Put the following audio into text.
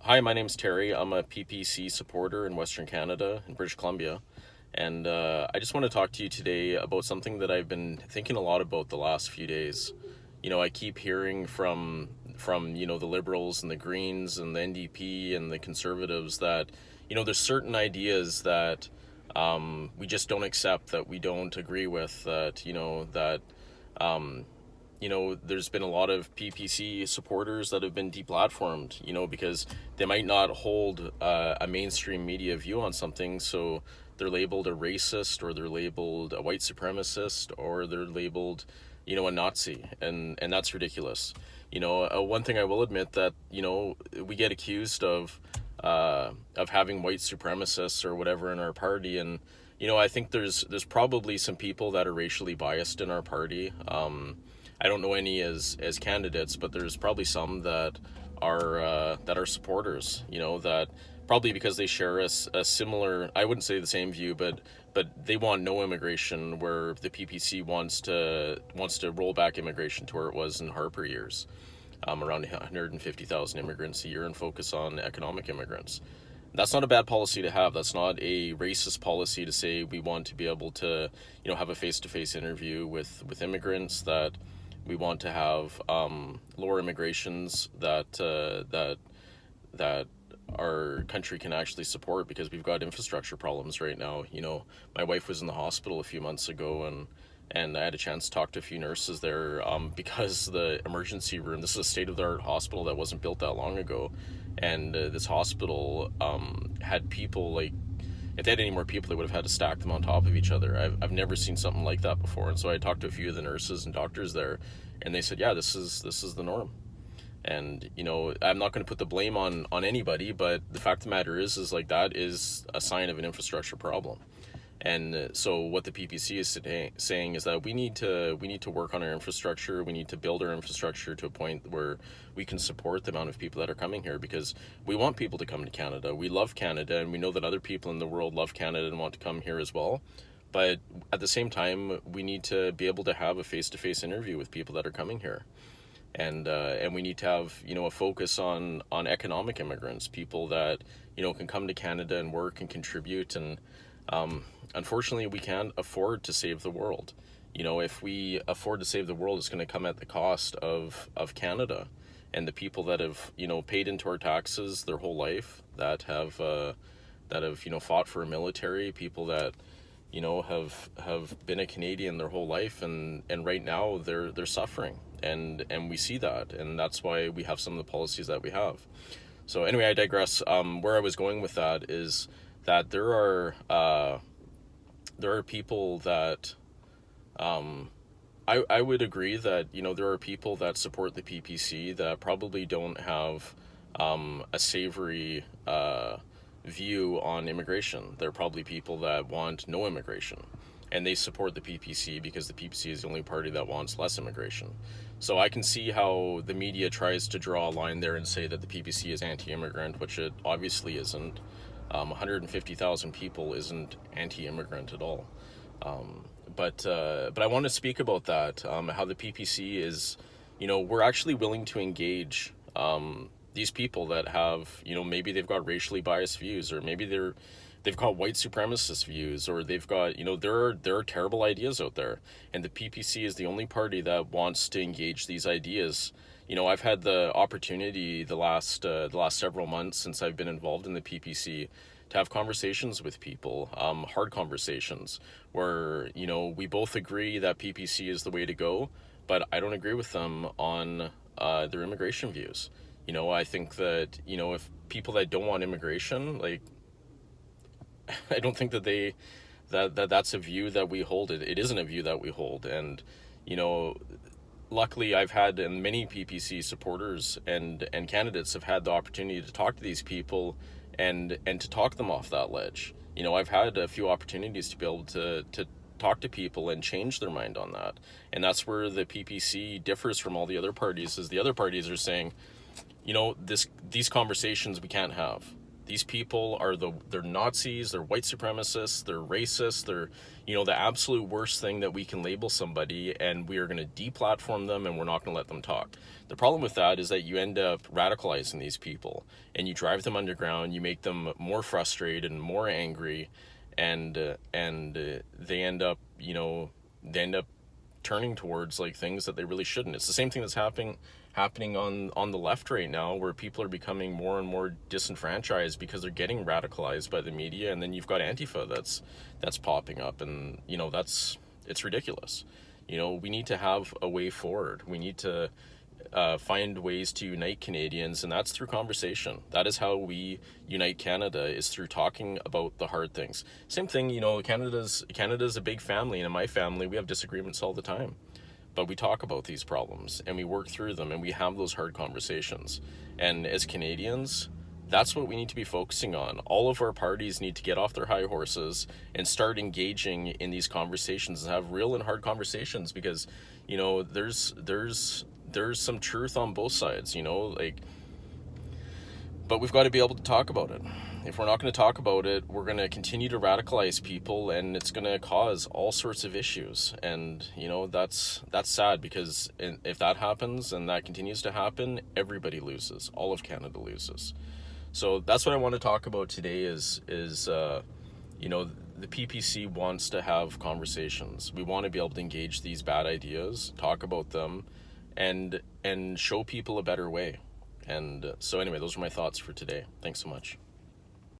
Hi, my name's Terry. I'm a PPC supporter in Western Canada, in British Columbia. And I just want to talk to you today about something that I've been thinking a lot about the last few days. I keep hearing from the Liberals and the Greens and the NDP and the Conservatives that, there's certain ideas that we just don't accept, that we don't agree with, there's been a lot of PPC supporters that have been deplatformed, because they might not hold a mainstream media view on something. So they're labeled a racist, or they're labeled a white supremacist, or they're labeled, a Nazi. And that's ridiculous. One thing I will admit that, we get accused of having white supremacists or whatever in our party. And, I think there's probably some people that are racially biased in our party. I don't know any as candidates, but there's probably some that are supporters. That probably because they share a similar, I wouldn't say the same view, but they want no immigration, where the PPC wants to roll back immigration to where it was in Harper years, around 150,000 immigrants a year, and focus on economic immigrants. That's not a bad policy to have. That's not a racist policy to say we want to be able to, have a face-to-face interview with immigrants, that we want to have lower immigrations that our country can actually support, because we've got infrastructure problems right now. My wife was in the hospital a few months ago, and I had a chance to talk to a few nurses there, because the emergency room, this is a state-of-the-art hospital that wasn't built that long ago, and this hospital had people, like, if they had any more people, they would have had to stack them on top of each other. I've never seen something like that before. And so I talked to a few of the nurses and doctors there, and they said, yeah, this is the norm. And, I'm not going to put the blame on anybody, but the fact of the matter is like, that is a sign of an infrastructure problem. And so what the PPC is today saying is that we need to work on our infrastructure. We need to build our infrastructure to a point where we can support the amount of people that are coming here, because we want people to come to Canada. We love Canada, and we know that other people in the world love Canada and want to come here as well. But at the same time, we need to be able to have a face-to-face interview with people that are coming here. And we need to have, a focus on economic immigrants, people that, can come to Canada and work and contribute. And unfortunately, we can't afford to save the world. If we afford to save the world, it's going to come at the cost of Canada and the people that have, paid into our taxes their whole life, that have fought for a military, people that, have been a Canadian their whole life, and right now they're suffering, and we see that, and that's why we have some of the policies that we have. So anyway, I digress. Where I was going with that is that there are people that, I would agree that, there are people that support the PPC that probably don't have a savory view on immigration. There are probably people that want no immigration, and they support the PPC because the PPC is the only party that wants less immigration. So I can see how the media tries to draw a line there and say that the PPC is anti-immigrant, which it obviously isn't. 150,000 people isn't anti-immigrant at all. But I want to speak about that, how the PPC is, we're actually willing to engage these people that have, maybe they've got racially biased views, or maybe they've got white supremacist views, or they've got, there are terrible ideas out there, and the PPC is the only party that wants to engage these ideas. I've had the opportunity the last several months since I've been involved in the PPC to have conversations with people, hard conversations, where, we both agree that PPC is the way to go, but I don't agree with them on their immigration views. I think that, if people that don't want immigration, like, I don't think that that's a view that we hold. It isn't a view that we hold. And, luckily I've had, and many PPC supporters and candidates have had the opportunity to talk to these people and to talk them off that ledge. I've had a few opportunities to be able to talk to people and change their mind on that. And that's where the PPC differs from all the other parties, is the other parties are saying, these conversations we can't have. These people are they're Nazis, they're white supremacists, they're racist, they're, the absolute worst thing that we can label somebody, and we are going to deplatform them and we're not going to let them talk. The problem with that is that you end up radicalizing these people and you drive them underground, you make them more frustrated and more angry, and they end up, turning towards like things that they really shouldn't. It's the same thing that's happening on the left right now, where people are becoming more and more disenfranchised because they're getting radicalized by the media, and then you've got Antifa that's popping up, and it's ridiculous. We need to have a way forward. We need to find ways to unite Canadians, and that's through conversation. That is how we unite Canada, is through talking about the hard things. Same thing, Canada's a big family, and in my family we have disagreements all the time. But we talk about these problems and we work through them and we have those hard conversations. And as Canadians, that's what we need to be focusing on. All of our parties need to get off their high horses and start engaging in these conversations and have real and hard conversations, because, there's some truth on both sides, but we've got to be able to talk about it. If we're not going to talk about it, we're going to continue to radicalize people, and it's going to cause all sorts of issues. And, that's sad, because if that happens and that continues to happen, everybody loses. All of Canada loses. So that's what I want to talk about today is the PPC wants to have conversations. We want to be able to engage these bad ideas, talk about them, and show people a better way. And so anyway, those are my thoughts for today. Thanks so much.